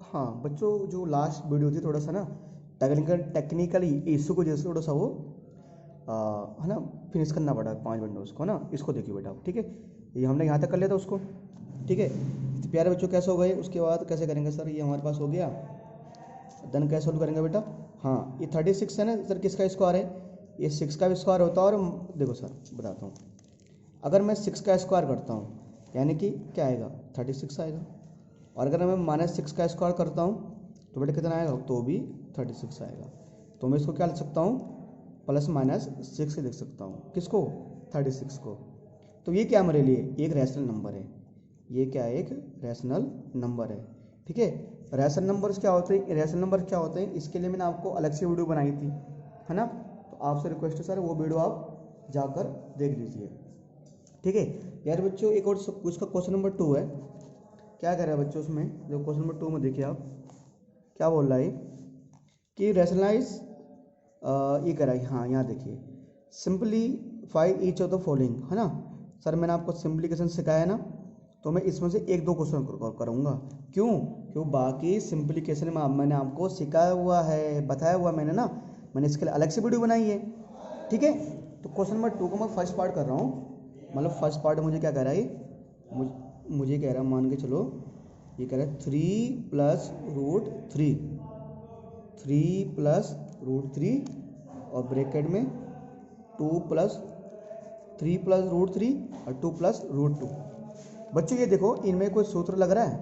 हाँ बच्चों, जो लास्ट वीडियो थी थोड़ा सा ना टेक्निकली इशू को जैसे थोड़ा सा वो है ना फिनिश करना पड़ा 5 मिनट में उसको ना। इसको देखिए बेटा आप, ठीक है, ये हमने यहाँ तक कर लिया था उसको, ठीक है। तो प्यारे बच्चों कैसे हो गए, उसके बाद कैसे करेंगे सर, ये हमारे पास हो गया, देन कैसे सोल्व करेंगे बेटा। हाँ ये 36 है ना सर, किसका स्क्वायर है, ये 6 का भी स्क्वायर होता है। और देखो सर बताता हूँ, अगर मैं 6 का स्क्वायर करता हूँ यानी कि क्या आएगा 36 आएगा, और अगर मैं -6 का स्क्वायर करता हूँ तो बेटा कितना आएगा, तो भी 36 आएगा। तो मैं इसको क्या लिख सकता हूँ, +-6 लिख सकता हूँ, किसको, 36 को। तो ये क्या मेरे लिए एक रैशनल नंबर है, ये क्या है, एक रैशनल नंबर है, ठीक है। रैशनल नंबर्स क्या होते हैं, रैशनल नंबर क्या होते हैं, इसके लिए मैंने आपको अलग से वीडियो बनाई थी, है ना। तो आपसे रिक्वेस्ट है सर वो वीडियो आप जाकर देख लीजिए, ठीक है। यार बच्चों एक और उसका क्वेश्चन नंबर 2 है, क्या कह रहा है बच्चों उसमें, जो क्वेश्चन नंबर 2 में देखिए आप क्या बोल रहा है कि रैशनलाइज, ये कह रहा है, हाँ यहाँ देखिए, simplify each of the following, है ना। सर मैंने आपको सिंप्लीकेशन सिखाया है ना, तो मैं इसमें से 1-2 क्वेश्चन करूँगा, क्यों बाकी सिंप्लीकेशन में मैंने आपको सिखाया हुआ है, बताया हुआ मैंने ना, मैंने इसके लिए अलग से वीडियो बनाई है, ठीक है। तो क्वेश्चन नंबर 2 को मैं फर्स्ट पार्ट कर रहा हूँ, मतलब फर्स्ट पार्ट मुझे क्या कह रहा है, मुझे कह रहा है, मान के चलो ये कह रहा है 3 + √3 और ब्रैकेट में 2 + 3 + √3 और 2 + √2। बच्चों ये देखो, इनमें कोई सूत्र लग रहा है,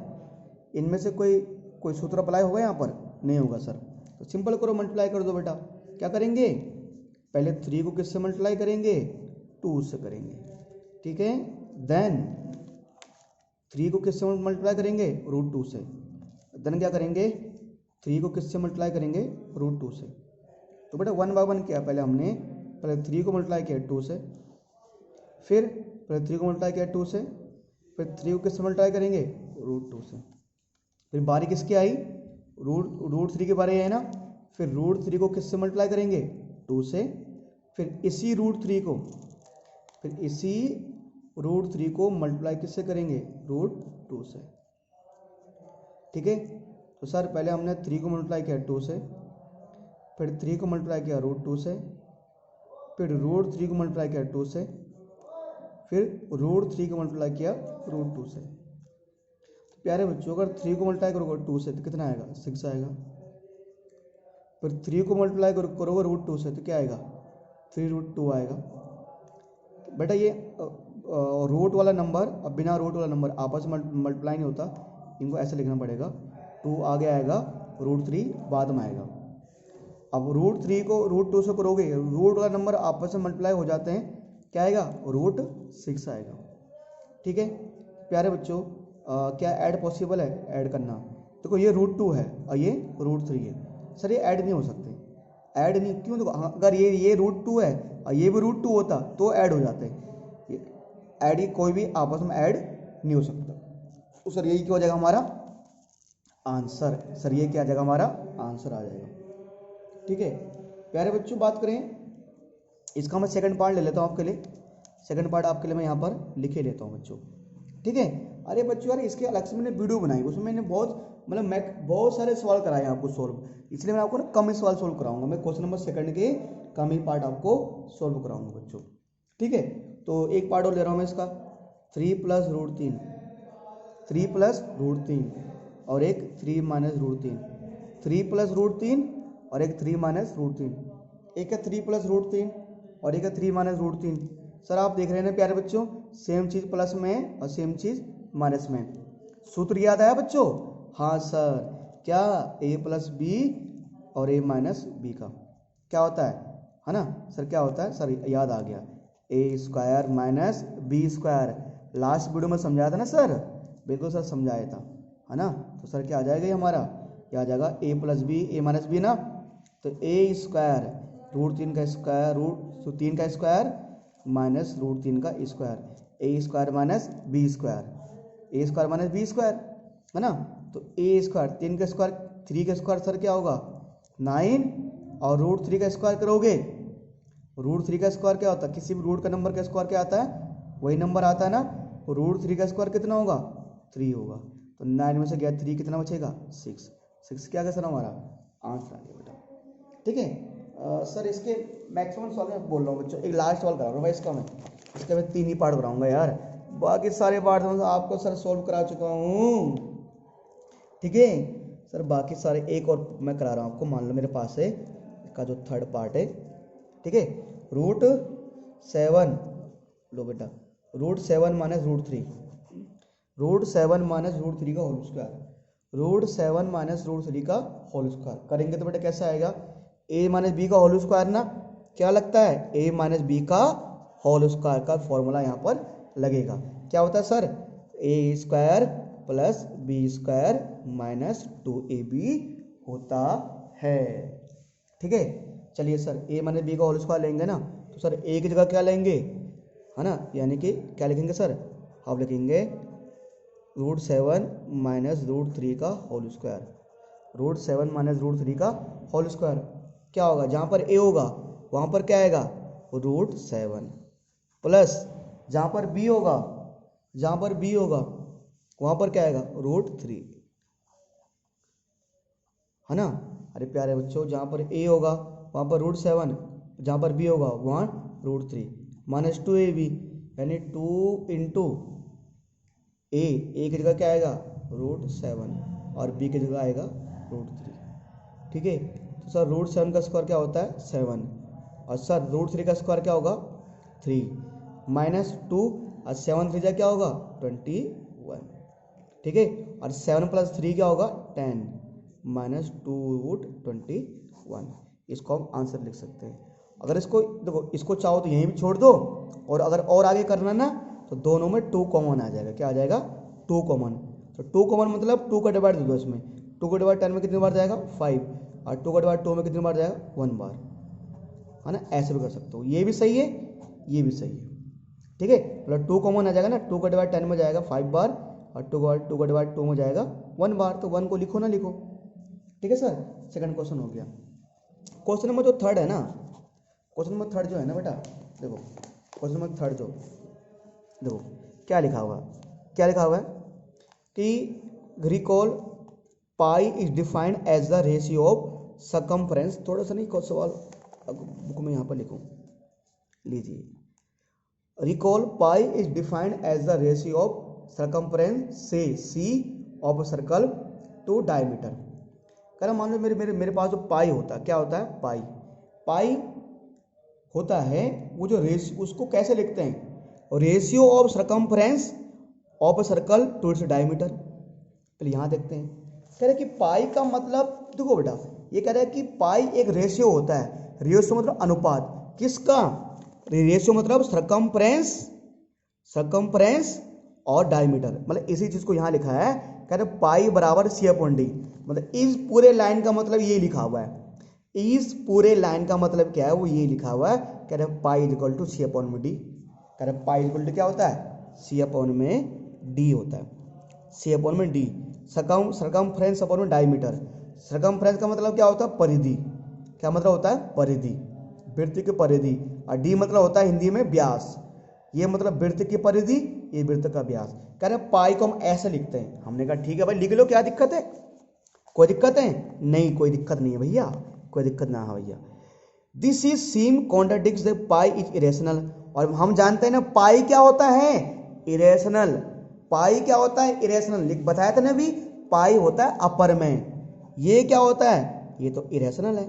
इनमें से कोई सूत्र अप्लाई होगा यहाँ पर, नहीं होगा सर। तो सिंपल करो, मल्टीप्लाई कर दो बेटा। क्या करेंगे, पहले 3 को किससे मल्टीप्लाई करेंगे, 2 से करेंगे, ठीक है। देन 3 को किससे मल्टीप्लाई करेंगे, √2 से। देन क्या करेंगे, 3 को किससे मल्टीप्लाई करेंगे, √2 से। तो बेटा 1 बाय 1 किया, पहले 3 को मल्टीप्लाई किया 2 से, फिर पहले 3 को मल्टीप्लाई किया 2 से, फिर 3 को किससे मल्टीप्लाई करेंगे, √2 से। फिर बारी किसकी आई, √3 की बारी है ना, फिर √3 को किससे मल्टीप्लाई करेंगे, 2 से, फिर इसी √3 को मल्टीप्लाई किससे करेंगे, √2 से, ठीक है। तो सर पहले हमने 3 को मल्टीप्लाई किया 2 से, फिर 3 को मल्टीप्लाई किया √2 से, फिर √3 को मल्टीप्लाई किया 2 से, फिर √3 को मल्टीप्लाई किया √2 से। तो प्यारे बच्चों अगर 3 को मल्टीप्लाई करोगे 2 से तो कितना आएगा, 6 आएगा। फिर 3 को मल्टीप्लाई करोगे √2 से तो क्या आएगा, 3√2 आएगा। बेटा ये रूट वाला नंबर और बिना रूट वाला नंबर आपस में मल्टीप्लाई नहीं होता, इनको ऐसे लिखना पड़ेगा, 2 आगे आएगा, √3 बाद में आएगा। अब √3 को √2 से करोगे, रूट वाला नंबर आपस में मल्टीप्लाई हो जाते हैं, क्या आएगा, √6 आएगा, ठीक है। प्यारे बच्चों क्या ऐड पॉसिबल है, ऐड करना। देखो ये √2 है और ये √3 है, सर ये ऐड नहीं हो सकते, ऐड नहीं, क्यों, देखो अगर ये √2 है और ये भी √2 होता तो ऐड हो जाते, ऐड ही कोई भी आपस में ऐड नहीं हो सकता। तो सर यही क्या हो जाएगा हमारा आंसर, सर ये क्या आ जाएगा, हमारा आंसर आ जाएगा, ठीक है। प्यारे बच्चों बात करें इसका, मैं सेकंड पार्ट ले लेता हूँ आपके लिए, सेकंड पार्ट आपके लिए मैं यहाँ पर लिखे लेता हूँ बच्चों, ठीक है। अरे बच्चों यार इसके अलग से मैंने वीडियो बनाई, उसमें मैंने बहुत सारे सवाल कराए आपको सोल्व, इसलिए मैं आपको ना कम ही सवाल सोल्व कराऊंगा, मैं क्वेश्चन नंबर सेकंड के कम ही पार्ट आपको सोल्व कराऊंगा बच्चों, ठीक है। तो एक पार्ट और ले रहा हूँ मैं इसका, 3 + √3 और एक 3 - √3, 3 + √3 और एक 3 - √3, एक है 3 + √3 और एक है 3 - √3। सर आप देख रहे हैं ना प्यारे बच्चों, सेम चीज़ प्लस में और सेम चीज़ माइनस में। सूत्र याद आया बच्चों, हाँ सर, क्या a + b और a - b का क्या होता है ना सर, क्या होता है सर, याद आ गया, a² - b²। लास्ट वीडियो में समझाया था ना सर, बिल्कुल सर समझाया था, है ना। तो सर क्या आ जाएगा ये हमारा, क्या आ जाएगा a + b a - b ना, तो a² √3 का स्क्वायर, √3 का स्क्वायर माइनस √3 का स्क्वायर, a² - b², है ना। तो a², 3 का स्क्वायर, 3 का स्क्वायर सर क्या होगा 9, और √3 का स्क्वायर करोगे, √3 का स्क्वायर क्या होता है, किसी भी रूट का नंबर का स्क्वायर क्या आता है, वही नंबर आता है ना। √3 का स्क्वायर कितना होगा, 3 होगा, तो 9 में से गया 3 कितना बचेगा, 6। 6 क्या सर हमारा आंसर आ गया बेटा। ठीक है सर इसके मैक्सिमम सॉल्व मैं बोल रहा हूँ बच्चों, एक लास्ट सॉल्व कराऊंगा भाई इसका मैं 3 ही पार्ट कराऊंगा यार, बाकी सारे पार्ट तो आपको सर सॉल्व करा चुका हूँ। ठीक है सर बाकी सारे एक और मैं करा रहा हूँ आपको, मान लो मेरे पास है इसका जो थर्ड पार्ट है। ठीक है √7 लो बेटा, √7 माइनस √3, √7 माइनस √3 का होल स्क्वायर, √7 माइनस √3 का होल स्क्वायर करेंगे तो बेटा कैसा आएगा, a माइनस बी का होल स्क्वायर ना, क्या लगता है a माइनस बी का होल स्क्वायर का फॉर्मूला यहाँ पर लगेगा, क्या होता है sir a square plus B square minus 2ab होता है। ठीक है चलिए सर a माइनस बी का होल स्क्वायर लेंगे ना, तो सर a की जगह क्या लेंगे, है ना, यानी कि क्या लिखेंगे सर, आप लिखेंगे √7 माइनस √3 का होल स्क्वायर, √7 माइनस √3 का होल स्क्वायर क्या होगा, जहाँ पर a होगा वहाँ पर क्या आएगा √7 प्लस जहाँ पर b होगा, जहाँ पर b होगा वहाँ पर क्या आएगा √3, है ना। अरे प्यारे बच्चों जहाँ पर a होगा वहाँ पर √7, जहाँ पर b होगा वहाँ √3 माइनस 2ab यानी 2 इंटू a की जगह क्या आएगा √7 और b की जगह आएगा √3। ठीक है तो सर √7 का स्क्वायर क्या होता है 7 और सर √3 का स्क्वायर क्या होगा 3 माइनस 2 और 7 3 क्या होगा 21। ठीक है और 7 प्लस 3 क्या होगा 10 माइनस 2√21, इसको हम आंसर लिख सकते हैं। अगर इसको देखो इसको चाहो तो यहीं भी छोड़ दो, और अगर और आगे करना ना तो दोनों में 2 कॉमन आ जाएगा, क्या आ जाएगा 2 कॉमन, तो 2 कॉमन मतलब 2 का डिवाइड दे दो इसमें, 2 का डिवाइड 10 में कितनी बार जाएगा 5 और 2 का डिवाइड 2 में कितनी बार जाएगा 1 बार, है ना, ऐसे भी कर सकते हो, ये भी सही है ये भी सही है। ठीक है मतलब 2 कॉमन आ जाएगा ना, 2 का डिवाइड 10 में जाएगा 5 बार और 2 का डिवाइड 2 में जाएगा 1 बार, तो 1 को लिखो ना लिखो। ठीक है सर सेकंड क्वेश्चन हो गया। क्वेश्चन नंबर जो थर्ड है ना, क्वेश्चन नंबर थर्ड जो है ना बेटा, देखो क्वेश्चन नंबर थर्ड जो देखो क्या लिखा हुआ, क्या लिखा हुआ है कि recall pi is defined as the ratio of circumference, थोड़ा सा नहीं सवाल बुक में यहाँ पर लिखूं, लीजिए, recall pi is defined as the ratio of circumference से C of circle to diameter. कह रहा मान लो मेरे पास जो पाई होता है, क्या होता है पाई, पाई होता है वो जो रेशियो, उसको कैसे लिखते हैं, ratio of circumference of circle to its diameter. पहले यहाँ देखते हैं, कह रहे कि पाई का मतलब देखो बेटा, ये कह रहा है कि पाई एक रेशियो होता है, रेशियो मतलब अनुपात, किसका, रेशियो मतलब सर्कमफ्रेंस और डायमीटर, मतलब इसी चीज को यहाँ लिखा है, कह रहे पाई बराबर सी अपॉन डी, मतलब इस पूरे लाइन का मतलब ये लिखा हुआ है, इस पूरे लाइन का मतलब क्या है वो ये लिखा हुआ है, कह रहे pi is equal to C upon में डी, कह रहे पाई इक्वल टू क्या होता है सी अपॉन में डी होता है, सी अपॉन में डी, सर्कमफ्रेंस अपॉन में डायमीटर, सर्कमफ्रेंस का मतलब क्या होता है परिधि, क्या मतलब होता है परिधि, वृत्त की परिधि, और डी मतलब होता है हिंदी में व्यास, ये मतलब वृत्त की परिधि, ये वृत्त का व्यास। कह रहे पाई को हम ऐसे लिखते हैं, हमने कहा ठीक है भाई लिख लो, क्या दिक्कत है, कोई दिक्कत है नहीं, कोई दिक्कत नहीं है भैया, कोई दिक्कत ना है भैया। This is seem contradicts the pi is irrational, और हम जानते हैं ना पाई क्या होता है इरेशनल, पाई क्या होता है इरेशनल, लिख बताया था ना भी, पाई होता है अपर में, ये क्या होता है ये तो इरेशनल है,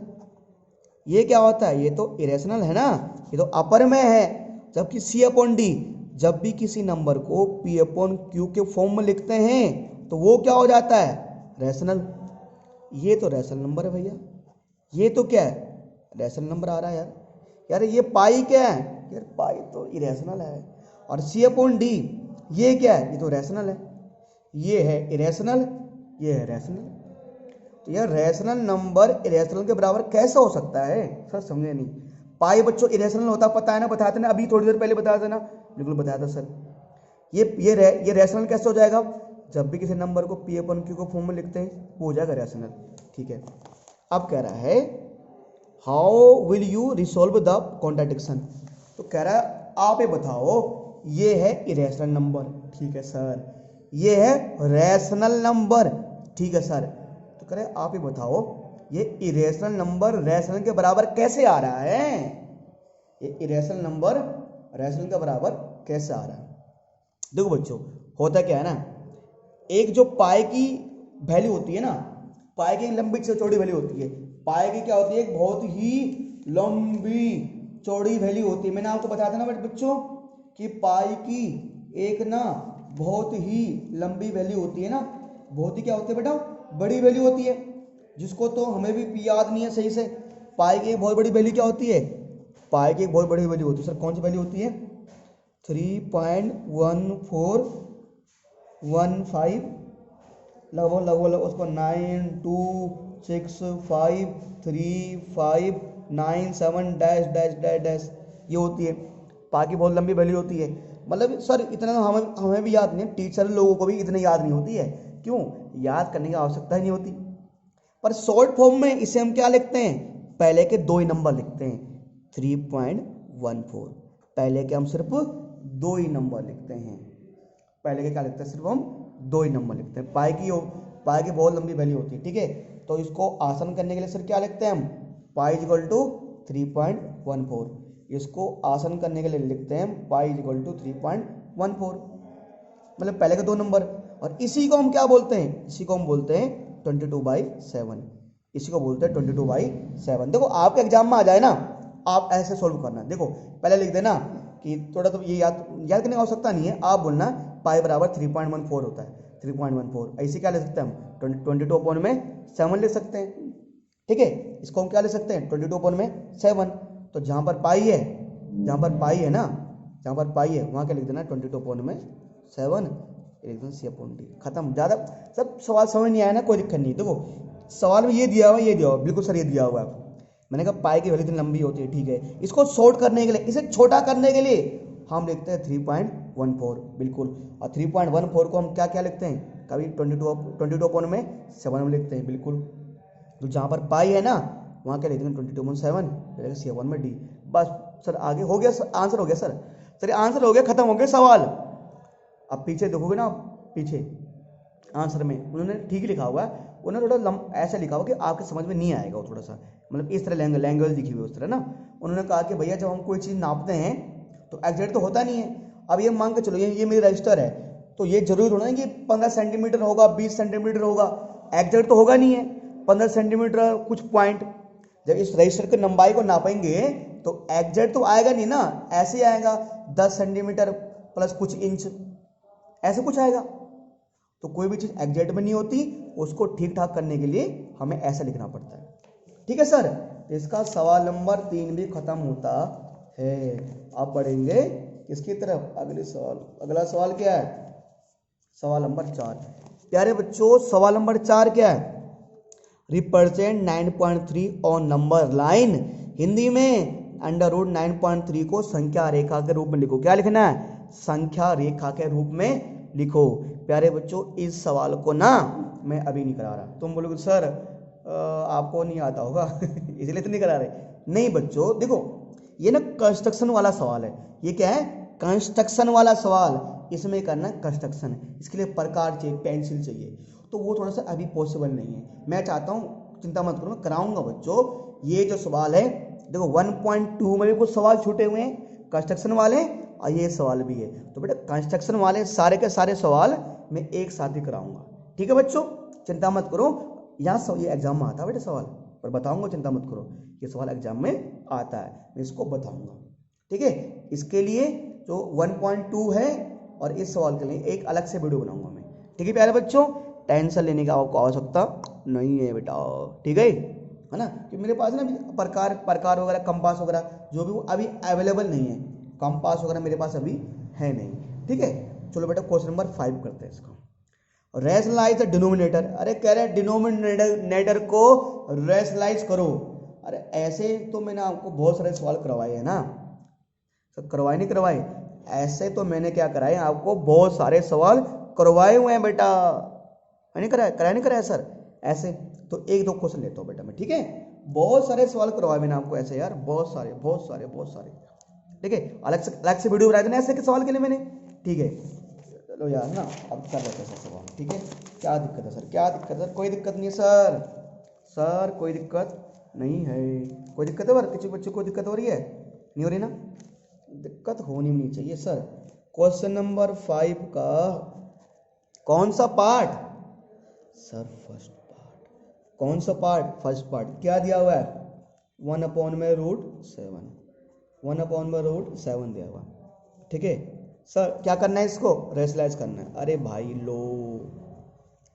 ये क्या होता है ये तो इरेशनल है ना, ये तो अपर में है, जबकि सी अपॉन डी, जब भी किसी नंबर को पी अपॉन क्यू के फॉर्म में लिखते हैं तो वो क्या हो जाता है रैशनल, ये तो रैशनल नंबर है भैया, ये तो क्या है रैशनल नंबर आ रहा है यार, यार ये पाई क्या है यार, पाई तो इरेशनल है, और सी अपॉन डी ये क्या है ये तो रैशनल है, ये है इरेशनल ये है रैशनल, तो यार रैशनल नंबर इरेशनल के बराबर कैसे हो सकता है, सर समझे नहीं, पाई बच्चों इरेशनल होता पता है ना, बताते ना अभी थोड़ी देर पहले बताया था ना, बिल्कुल बताया था सर, ये रैशनल कैसे हो जाएगा, जब भी किसी नंबर को पी अपॉन क्यू को फॉर्म में लिखते हैं वो हो जाएगा रैशनल। ठीक है अब कह रहा है how will you resolve the contradiction, तो कह रहा है आप ये बताओ, ये है इरेशनल नंबर, ठीक है सर, ये है रैशनल नंबर, ठीक है सर, तो तो कह रहे आप ही बताओ ये इरेशनल नंबर रैशनल के बराबर कैसे आ रहा है, ये इरेशनल नंबर रैशनल के बराबर कैसे आ रहा है। देखो बच्चों होता क्या है ना, एक जो पाई की वैल्यू होती है ना, पाई की लंबी चौड़ी वैल्यू होती है, पाई की क्या होती है, एक बहुत ही लंबी चौड़ी वैल्यू होती है। मैंने आपको बताया था ना बच्चों कि पाई की एक ना बहुत ही लंबी वैल्यू होती है ना, बहुत ही क्या होती है बेटा, बड़ी वैल्यू होती है, जिसको तो हमें भी याद नहीं है सही से। पाई की एक बहुत बड़ी वैल्यू क्या होती है, पाई की एक बहुत बड़ी वैल्यू होती है सर, कौन सी वैल्यू होती है, 3.1415 लगभग उसको 9265359 डैश डैश डैश डैश ये होती है। बाकी बहुत लंबी वैल्यू होती है, मतलब सर इतना हमें भी याद नहीं है, टीचर लोगों को भी इतनी याद नहीं होती है, क्यों, याद करने की आवश्यकता ही नहीं होती। पर शॉर्ट फॉर्म में इसे हम क्या लिखते हैं, पहले के दो ही नंबर लिखते हैं, 3.14, पहले के हम सिर्फ दो ही नंबर लिखते हैं, पहले के क्या लिखते हैं, सिर्फ हम दो ही नंबर लिखते हैं। पाई की बहुत लंबी वैल्यू होती है, ठीक है, तो इसको आसान करने के लिए सर क्या लिखते हैं हम, पाई इक्वल टू 3.14, इसको आसान करने के लिए लिखते हैं पाई इक्वल टू 3.14, मतलब पहले के दो नंबर। और इसी को हम क्या बोलते हैं, इसी को हम बोलते हैं 22/7, इसी को बोलते हैं 22/7। देखो आपके एग्जाम में आ जाए ना, आप ऐसे सोल्व करना, देखो पहले लिख देना कि थोड़ा तो ये याद करने की आवश्यकता नहीं है, आप बोलना पाई बराबर 3.14 होता है, 3.14, ऐसे क्या ले सकते हैं हम, 22/7 लिख सकते हैं, ठीक है, इसको हम क्या ले सकते हैं 22/7। तो जहाँ पर पाई है, जहाँ पर पाई है ना, जहाँ पर पाई है वहाँ क्या लिख देना 22/7, खत्म। ज़्यादा सब सवाल समझ नहीं आया ना, कोई दिक्कत नहीं। देखो सवाल में ये दिया हुआ, ये दिया हुआ, बिल्कुल सर ये दिया हुआ है, मैंने कहा पाई की वैल्यू इतनी लंबी होती है, ठीक है, इसको शॉर्ट करने के लिए, इसे छोटा करने के लिए हम लिखते हैं 3.14, बिल्कुल। और 3.14 को हम क्या क्या लिखते हैं, कभी 22/7 में लिखते हैं, बिल्कुल। तो जहाँ पर पाई है ना वहाँ क्या लिखते हैं 22/7, 7 में डी, बस सर आगे हो गया, आंसर हो गया सर, सर आंसर हो गया, खत्म हो गया सवाल। अब पीछे देखोगे ना, पीछे आंसर में उन्होंने ठीक ही लिखा हुआ है, उन्होंने थोड़ा ऐसा लिखा हुआ कि आपके समझ में नहीं आएगा, वो थोड़ा सा मतलब इस तरह लैंग्वेज लिखी हुई है उस तरह ना। उन्होंने कहा कि भैया जब हम कोई चीज़ नापते हैं तो एग्जैक्ट तो होता नहीं है। अब ये मान के चलो ये मेरी रजिस्टर है, तो ये जरूरी थोड़ा है कि 15 सेंटीमीटर होगा, 20 सेंटीमीटर होगा, एग्जैक्ट तो होगा नहीं है 15 सेंटीमीटर कुछ पॉइंट। जब इस रजिस्टर की लंबाई को नापेंगे तो एग्जैक्ट तो आएगा नहीं ना, ऐसे ही आएगा 10 सेंटीमीटर प्लस कुछ इंच, ऐसे कुछ आएगा। तो कोई भी चीज़ एग्जैक्ट में नहीं होती, उसको ठीक ठाक करने के लिए हमें ऐसा लिखना पड़ता है, ठीक है सर। इसका सवाल नंबर 3 भी खत्म होता है। आप पढ़ेंगे किसकी तरफ, अगले सवाल, अगला सवाल क्या है, सवाल नंबर 4। प्यारे बच्चों सवाल नंबर 4 क्या है, represent 9.3 on number line, Hindi में अंडर रूट 9.3 को संख्या रेखा के रूप में लिखो। क्या लिखना है, संख्या रेखा के रूप में लिखो। प्यारे बच्चों इस सवाल को ना मैं अभी नहीं करा रहा, तुम बोलोगे सर आपको नहीं आता होगा इसलिए तो नहीं करा रहे, नहीं बच्चों देखो ये ना कंस्ट्रक्शन वाला सवाल है, ये क्या है, कंस्ट्रक्शन वाला सवाल, इसमें करना कंस्ट्रक्शन है, इसके लिए प्रकार चाहिए, पेंसिल चाहिए, तो वो थोड़ा सा अभी पॉसिबल नहीं है। मैं चाहता हूँ चिंता मत करो, मैं कराऊंगा बच्चों। ये जो सवाल है देखो 1.2 में भी कुछ सवाल छूटे हुए हैं कंस्ट्रक्शन वाले, और ये सवाल भी है, तो बेटा कंस्ट्रक्शन वाले सारे के सारे सवाल मैं एक साथ ही कराऊंगा, ठीक है बच्चों, चिंता मत करो। यहाँ ये एग्जाम में आता है बेटा सवाल, पर बताऊंगा, चिंता मत करो, ये सवाल एग्जाम में आता है, मैं इसको बताऊंगा, ठीक है। इसके लिए जो 1.2 है और इस सवाल के लिए एक अलग से वीडियो बनाऊंगा मैं, ठीक है प्यारे बच्चों, टेंशन लेने की आपको आवश्यकता नहीं है बेटा, ठीक है ना। कि मेरे पास ना प्रकार वगैरह, कंपास वगैरह जो भी वो अभी अवेलेबल नहीं है, कंपास वगैरह मेरे पास अभी है नहीं, ठीक है। चलो बेटा क्वेश्चन नंबर 5 करते हैं इसको, रैशनलाइज द डिनोमिनेटर। अरे कह रहे डिनोमिनेटर को रैशनलाइज करो। अरे ऐसे तो मैंने आपको बहुत सारे सवाल करवाए हैं ना, तो करवाए नहीं करवाए, ऐसे तो मैंने क्या कराए आपको बहुत सारे सवाल करवाए हुए हैं बेटा, नहीं कराया नहीं कराया सर ऐसे। तो एक दो क्वेश्चन लेता हूँ बेटा मैं, ठीक है, बहुत सारे सवाल करवाए मैंने आपको ऐसे यार, बहुत सारे, ठीक है। अलग से वीडियो बनाए थे ना ऐसे के सवाल के लिए मैंने, ठीक है। चलो यार ना, अब कर लेते हैं सर सवाल, ठीक है। क्या दिक्कत है सर, क्या दिक्कत है सर? कोई दिक्कत नहीं है सर, सर कोई दिक्कत नहीं है। कोई दिक्कत है सर? किसी बच्चे को दिक्कत हो रही है? नहीं हो रही ना? दिक्कत होनी नहीं चाहिए सर। क्वेश्चन नंबर 5 का कौन सा पार्ट? Sir first part. कौन सा पार्ट? First part. क्या दिया हुआ है? 1/√7, 1/√7 दिया हुआ, ठीक है। सर क्या करना है इसको? रेशनलाइज करना है। अरे भाई लो,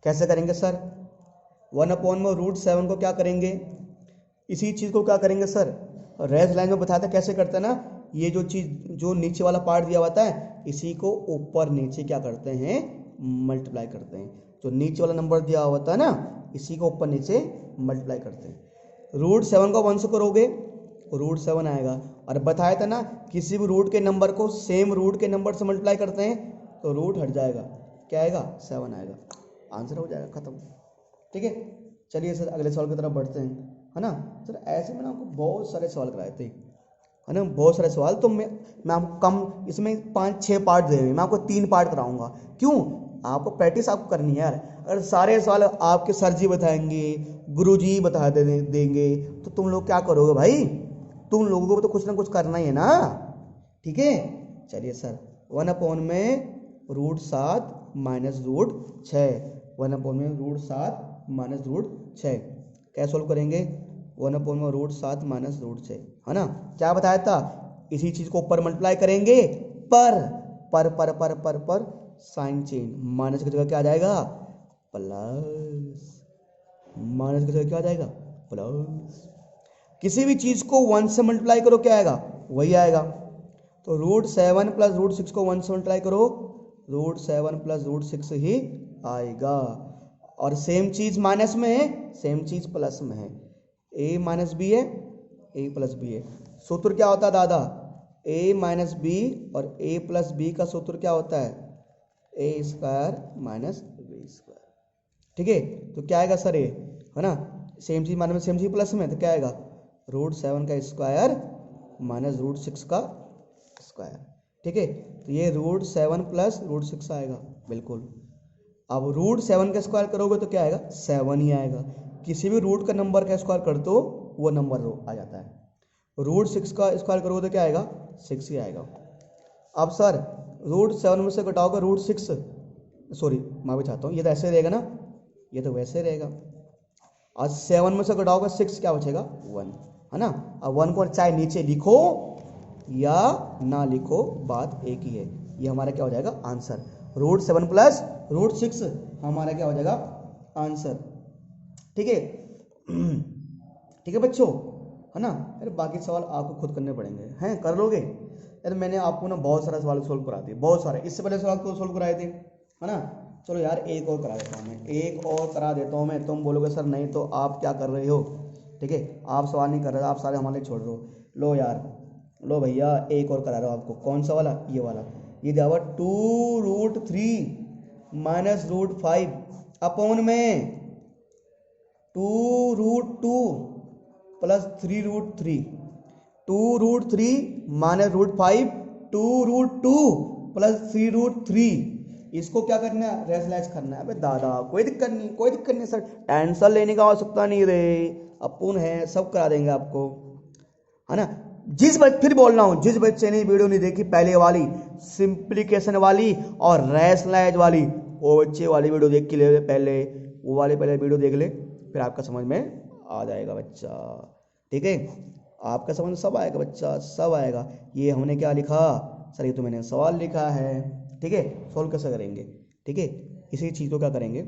कैसे करेंगे सर? 1/√7 को क्या करेंगे? इसी चीज़ को क्या करेंगे सर? रेशनलाइज में बताया था कैसे करते हैं ना, ये जो चीज़, जो नीचे वाला पार्ट दिया होता है, इसी को ऊपर नीचे क्या करते हैं? मल्टीप्लाई करते हैं। जो नीचे वाला नंबर दिया होता है ना, इसी को ऊपर नीचे मल्टीप्लाई करते हैं। √7 को 1 से करोगे, √7 आएगा। और बताया था ना, किसी भी रूट के नंबर को सेम रूट के नंबर से मल्टीप्लाई करते हैं तो रूट हट जाएगा, क्या आएगा? 7 आएगा। आंसर हो जाएगा, खत्म, ठीक है। चलिए सर अगले सवाल की तरफ बढ़ते हैं, है ना। सर ऐसे में ना आपको बहुत सारे सवाल कराए थे, है ना, बहुत सारे सवाल। तो मैं आपको कम, इसमें 5-6 पार्ट दे रहे, मैं आपको 3 पार्ट कराऊंगा। क्यों? आपको प्रैक्टिस आपको करनी है यार। अगर सारे सवाल आपके सर जी बताएंगे, गुरु जी बता देंगे, तो तुम लोग क्या करोगे भाई? तुम लोगों को तो कुछ ना कुछ करना ही है ना, ठीक है। चलिए सर, 1/√7 माइनस √6, 1/√7 माइनस √6 क्या सॉल्व करेंगे? 1/√7 माइनस √6, है ना। क्या बताया था? इसी चीज को ऊपर मल्टीप्लाई करेंगे, पर साइन चेंज, माइनस की जगह क्या आ जाएगा? प्लस। माइनस की जगह क्या आ जाएगा? प्लस। किसी भी चीज को 1 से मल्टीप्लाई करो, क्या आएगा? वही आएगा। तो √7 प्लस √6 को 1 से मल्टीप्लाई करो, √7 प्लस √6 ही आएगा। और सेम चीज माइनस में है, सेम चीज प्लस में है। a माइनस बी है, a प्लस बी है। सूत्र क्या होता है दादा? a माइनस बी और a प्लस बी का सूत्र क्या होता है? a² माइनस b², ठीक है। तो क्या आएगा सर? ये है ना, सेम चीज माइनस में, सेम चीज प्लस में, तो क्या आएगा? √7 का स्क्वायर माइनस √6 का स्क्वायर, ठीक है। तो ये √7 प्लस √6 आएगा, बिल्कुल। अब √7 का स्क्वायर करोगे तो क्या आएगा? 7 ही आएगा। किसी भी रूट का नंबर का स्क्वायर कर दो, वो नंबर आ जाता है। √6 का स्क्वायर करोगे तो क्या आएगा? 6 ही आएगा। अब सर √7 में से घटाओगे √6, सॉरी मैं चाहता हूँ, ये तो ऐसे रहेगा ना, ये तो वैसे रहेगा। और 7 में से घटाओगे 6, क्या बचेगा? 1, है ना। अब 1 को चाहे नीचे लिखो या ना लिखो, बात एक ही है। ये हमारा क्या हो जाएगा? आंसर। √7 प्लस √6 हमारा क्या हो जाएगा? आंसर, ठीक है। ठीक है बच्चों, है ना। अरे बाकी सवाल आपको खुद करने पड़ेंगे, हैं, कर लोगे? यार मैंने आपको ना बहुत सारा सवाल सोल्व करा दिए, बहुत सारे। इससे पहले सवाल तो सोल्व कराए थे, है ना। चलो यार एक और करा देता हूँ मैं, एक और करा देता हूँ मैं। तुम बोलोगे सर नहीं तो आप क्या कर रहे हो, ठीक है। आप सवाल नहीं कर रहे, आप सारे हमारे छोड़ दो। लो यार, लो भैया, एक और करा रहा हूँ आपको। कौन सा वाला? ये वाला। ये दिया हुआ 2√3 माइनस √5 अपॉन में 2√2 प्लस 3√3। 2√3 minus √5, 2√2 plus 3√3। इसको क्या करना है? रेशनलाइज करना है। अबे दादा कोई दिक्कत नहीं, कोई दिक्कत नहीं सर, टेंशन लेने का आवश्यकता नहीं रे, अपुन है, सब करा देंगे आपको, है ना। फिर बोल रहा हूँ, जिस बच्चे ने वीडियो नहीं देखी पहले वाली, सिंप्लीकेशन वाली और रेशनलाइज वाली, वो बच्चे वाली वीडियो देख के ले पहले, वो वाली पहले वीडियो देख ले, फिर आपका समझ में आ जाएगा बच्चा, ठीक है। आपका समझ में सब आएगा बच्चा, सब आएगा। ये हमने क्या लिखा सर? ये तो मैंने सवाल लिखा है, ठीक है। सॉल्व कैसे करेंगे, ठीक है। इसी चीज़ को क्या करेंगे?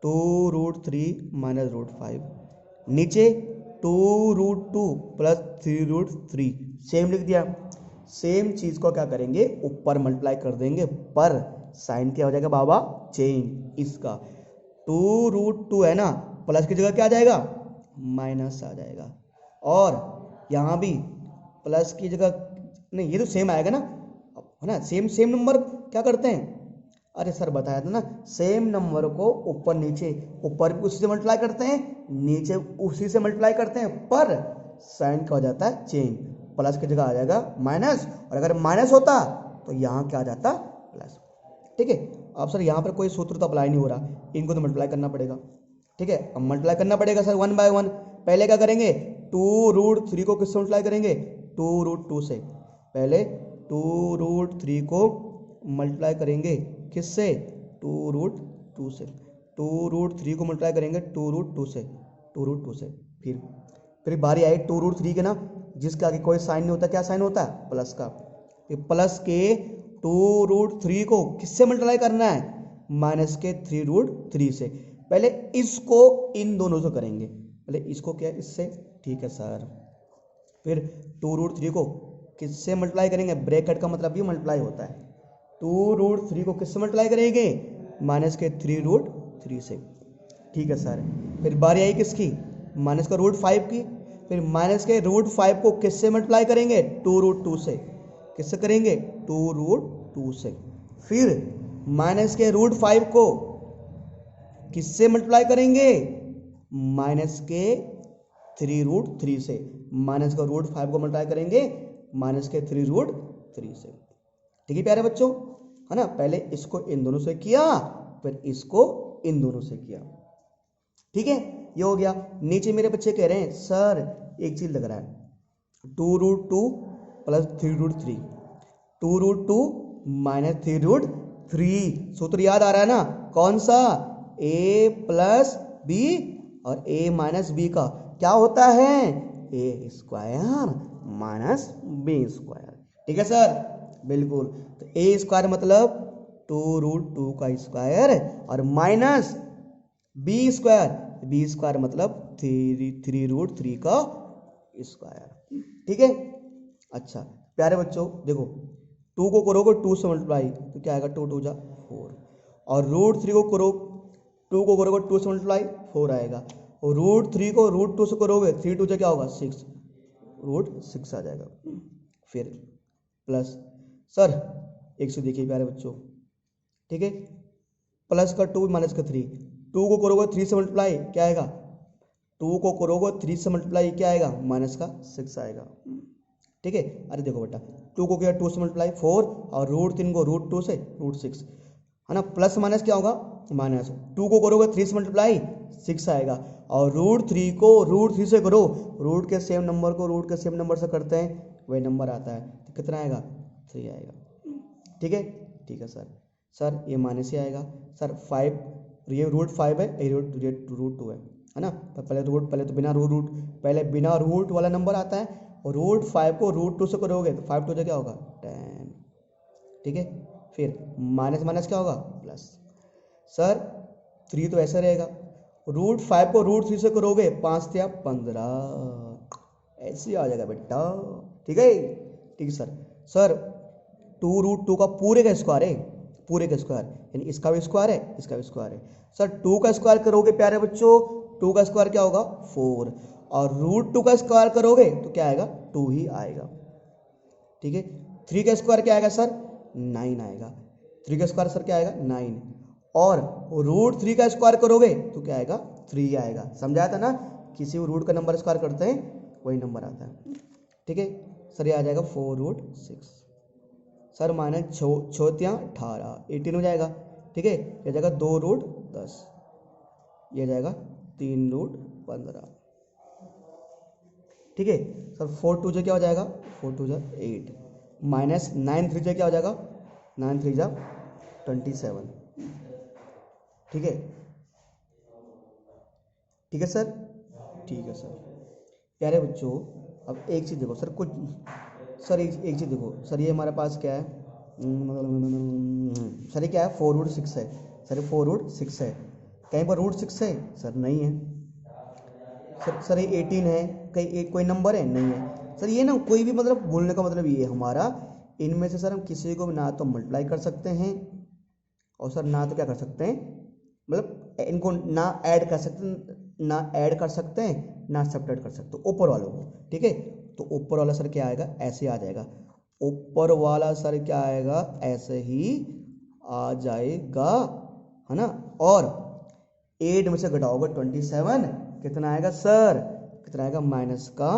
2√3 माइनस √5, नीचे 2√2 प्लस 3√3, सेम लिख दिया। सेम चीज़ को क्या करेंगे? ऊपर मल्टीप्लाई कर देंगे, पर साइन क्या हो जाएगा बाबा? चेंज। इसका 2√2 है ना, प्लस की जगह क्या आ जाएगा? माइनस आ जाएगा। और यहाँ भी प्लस की जगह नहीं, ये तो सेम आएगा ना, है ना। सेम सेम नंबर क्या करते हैं? अरे सर बताया था ना, सेम नंबर को ऊपर नीचे, ऊपर भी उसी से मल्टीप्लाई करते हैं, नीचे उसी से मल्टीप्लाई करते हैं, पर साइन क्या हो जाता है? चेंज। प्लस की जगह आ जाएगा माइनस, और अगर माइनस होता तो यहाँ क्या आ जाता? प्लस। ठीक है। अब सर यहाँ पर कोई सूत्र तो अप्लाई नहीं हो रहा, इनको तो मल्टीप्लाई करना पड़ेगा। ठीक है, अब मल्टीप्लाई करना पड़ेगा सर 1 बाय 1। पहले क्या करेंगे, 2√3 को किससे मल्टीप्लाई करेंगे, 2√2 से। पहले 2√3 को मल्टीप्लाई करेंगे किससे, 2√2 से। 2√3 को मल्टीप्लाई करेंगे 2√2 से, 2√2 से। फिर बारी आई 2√3 के ना, जिसके आगे कोई साइन नहीं होता, क्या साइन होता है, प्लस का। प्लस के 2√3 को किससे मल्टीप्लाई करना है, माइनस के 3√3 से। पहले इसको इन दोनों से करेंगे, पहले इसको क्या, इससे। ठीक है सर, फिर 2√3 को किससे मल्टीप्लाई करेंगे, ब्रैकेट का मतलब भी मल्टीप्लाई होता है। 2√3 को किससे मल्टीप्लाई करेंगे, माइनस के 3√3 से। ठीक है सर, फिर बारी आई किसकी, माइनस का √5 की। फिर माइनस के √5 को किससे मल्टीप्लाई करेंगे, 2√2 से। किससे करेंगे, 2√2 से। फिर माइनस के √5 को किससे मल्टीप्लाई करेंगे, माइनस के 3√3 से। माइनस का √5 को मल्टीप्लाई करेंगे माइनस के 3√3 से। ठीक है प्यारे बच्चों, है ना। पहले इसको इन दोनों से किया, फिर इसको इन दोनों से किया। ठीक है, ये हो गया। नीचे मेरे बच्चे कह रहे हैं सर एक चीज लग रहा है, 2√2 प्लस 3√3, 2√2 माइनस 3√3। सूत्र याद आ रहा है ना, कौन सा, a प्लस बी और a माइनस बी का क्या होता है, a square minus B square. ठीक है सर, बिल्कुल। तो a स्क्वायर मतलब 2√2 का स्क्वायर और माइनस बी स्क्वायर मतलब 3√3 का स्क्वायर। ठीक है। अच्छा प्यारे बच्चों देखो, 2 को करोगे 2 से मल्टीप्लाई तो क्या आएगा, 2 2 जा 4। और √3 को करो, 2 को करोगे 2 से मल्टीप्लाई 4 आएगा। और √3 को √2 से करोगे 3 2 जा क्या होगा, 6, √6 आ जाएगा। फिर प्लस सर एक से देखिए प्यारे बच्चों, ठीक है, प्लस का 2 माइनस का 3, 2 को करोगे 3 से मल्टीप्लाई क्या आएगा, 2 को करोगे 3 से मल्टीप्लाई क्या आएगा, माइनस का 6 आएगा। ठीक है, अरे देखो बेटा 2 को क्या 2 से मल्टीप्लाई 4 और √3 को √2 से √6, है ना। प्लस माइनस क्या होगा, माइनस। 2 को करोगे 3 से मल्टीप्लाई 6 आएगा और √3 को √3 से करो, रूट के सेम नंबर को रूट के सेम नंबर से करते हैं, वही नंबर आता है। तो कितना आएगा, 3 आएगा। ठीक है, ठीक है सर। सर ये माइनस ही आएगा सर, 5 ये √5 है, ये √2 है ना। पहले तो बिना रूट वाला नंबर आता है और √5 को √2 से करोगे तो 5 2 क्या होगा, 10। ठीक है, फिर माइनस माइनस क्या होगा, प्लस। सर 3 तो ऐसा रहेगा, √5 को √3 से करोगे 5 या 15, ऐसे आ जाएगा बेटा। ठीक है, ठीक है सर। सर 2√2 का पूरे का स्क्वायर है, पूरे का स्क्वायर यानी इसका भी स्क्वायर है, इसका भी स्क्वायर है। सर 2 का स्क्वायर करोगे प्यारे बच्चों, 2 का स्क्वायर क्या होगा, 4, और √2 का स्क्वायर करोगे तो क्या आएगा, 2 ही आएगा। ठीक है, 3 का स्क्वायर क्या आएगा सर, 9 आएगा। 3 का स्क्वायर सर क्या आएगा, 9, और √3 का स्क्वायर करोगे तो क्या आएगा, 3 आएगा। समझाया था ना, किसी भी रूट का नंबर स्क्वायर करते हैं वही नंबर आता है। ठीक है सर, ये आ जाएगा 4√6। सर माइनस 6 18, 18 हो जाएगा। ठीक है, ये जाएगा 2√10, ये जाएगा 3√15। ठीक है सर, 4 2 क्या हो जाएगा, 4 2 8, माइनस 9 3 क्या हो जाएगा, 9 3 27। ठीक है, ठीक है सर, ठीक है सर। प्यारे बच्चों अब एक चीज़ देखो सर, कुछ सर एक चीज़ देखो सर, ये हमारे पास क्या है, सर ये क्या है, 4√6 है सर, 4√6 है। कहीं पर √6 है सर, नहीं है सर ये 18 है, कहीं कोई नंबर है, नहीं है सर। ये ना कोई भी मतलब बोलने का मतलब ये है हमारा, इनमें से सर हम किसी को ना तो मल्टीप्लाई कर सकते हैं और सर ना तो क्या कर सकते हैं, मतलब इनको ना ऐड कर सकते हैं, ना सब्ट्रैक्ट कर सकते ऊपर वालों को। ठीक है, तो ऊपर वाला सर क्या आएगा, ऐसे आ जाएगा, ऊपर वाला सर क्या आएगा, ऐसे ही आ जाएगा, है ना। और 8 में से घटाओगे 27, कितना आएगा सर, कितना आएगा, माइनस का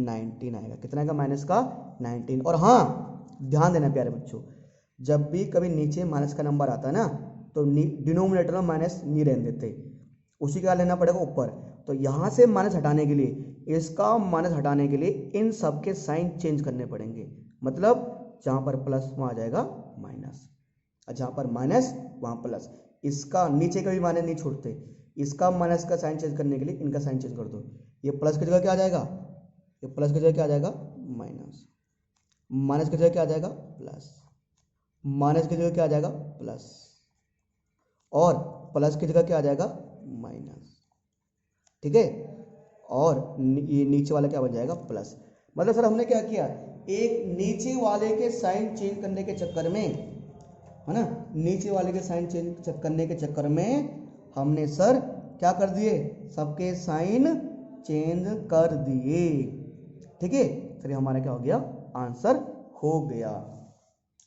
19 आएगा। कितना आएगा, माइनस का 19। और हाँ ध्यान देना प्यारे बच्चों, जब भी कभी नीचे माइनस का नंबर आता है ना तो डिनोमिनेटर में माइनस नहीं रहने देते, उसी का लेना पड़ेगा ऊपर। तो यहाँ से माइनस हटाने के लिए, इसका माइनस हटाने के लिए इन सब के साइन चेंज करने पड़ेंगे। मतलब जहाँ पर प्लस वहाँ आ जाएगा माइनस, और जहाँ पर माइनस वहाँ प्लस। इसका नीचे का भी माइनस नहीं छोड़ते, इसका माइनस का साइन चेंज करने के लिए इनका साइन चेंज कर दो। ये प्लस की जगह क्या आ जाएगा, ये प्लस की जगह क्या आ जाएगा माइनस, माइनस की जगह क्या आ जाएगा प्लस, माइनस की जगह क्या आ जाएगा प्लस, और प्लस की जगह क्या आ जाएगा माइनस। ठीक है, और ये नीचे वाला क्या बन जाएगा प्लस। मतलब सर हमने क्या किया, एक नीचे वाले के साइन चेंज करने के चक्कर में, है ना, नीचे वाले के साइन चेंज करने के चक्कर में हमने सर क्या कर दिए, सबके साइन चेंज कर दिए। ठीक है, सर हमारा क्या हो गया, आंसर हो गया।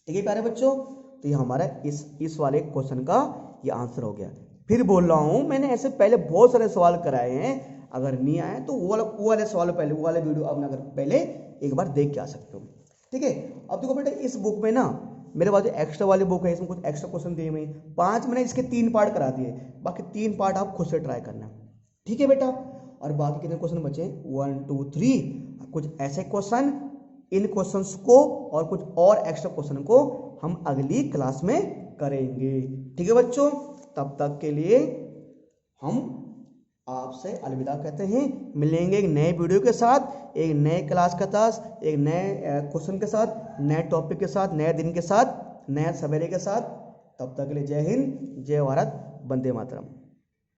ठीक है प्यारे बच्चों, तो ये हमारा इस वाले क्वेश्चन का ये आंसर हो गया। फिर बोल रहा हूं, मैंने ऐसे पहले बहुत सारे सवाल कराए हैं, अगर नहीं आए तो वो वाले सवाल पहले, वो वाले वीडियो आपने अगर पहले एक बार देख के आ सकते हो। ठीक है, अब देखो बेटा इस बुक में ना मेरे पास जो एक्स्ट्रा वाली बुक है, इसमें कुछ एक्स्ट्रा क्वेश्चन दिए हुए 5, मैंने इसके 3 पार्ट करा दिए, बाकी 3 पार्ट आप खुद से ट्राई करना। ठीक है बेटा, और बाकी कितने क्वेश्चन बचे 1 2 3, कुछ ऐसे क्वेश्चन, इन क्वेश्चंस को और कुछ और एक्स्ट्रा क्वेश्चन को हम अगली क्लास में करेंगे। ठीक है बच्चों, तब तक के लिए हम आपसे अलविदा कहते हैं। मिलेंगे एक नए वीडियो के साथ, एक नए क्लास के साथ, एक नए क्वेश्चन के साथ, नए टॉपिक के साथ, नए दिन के साथ, नए सवेरे के साथ। तब तक के लिए जय हिंद, जय भारत, वंदे मातरम।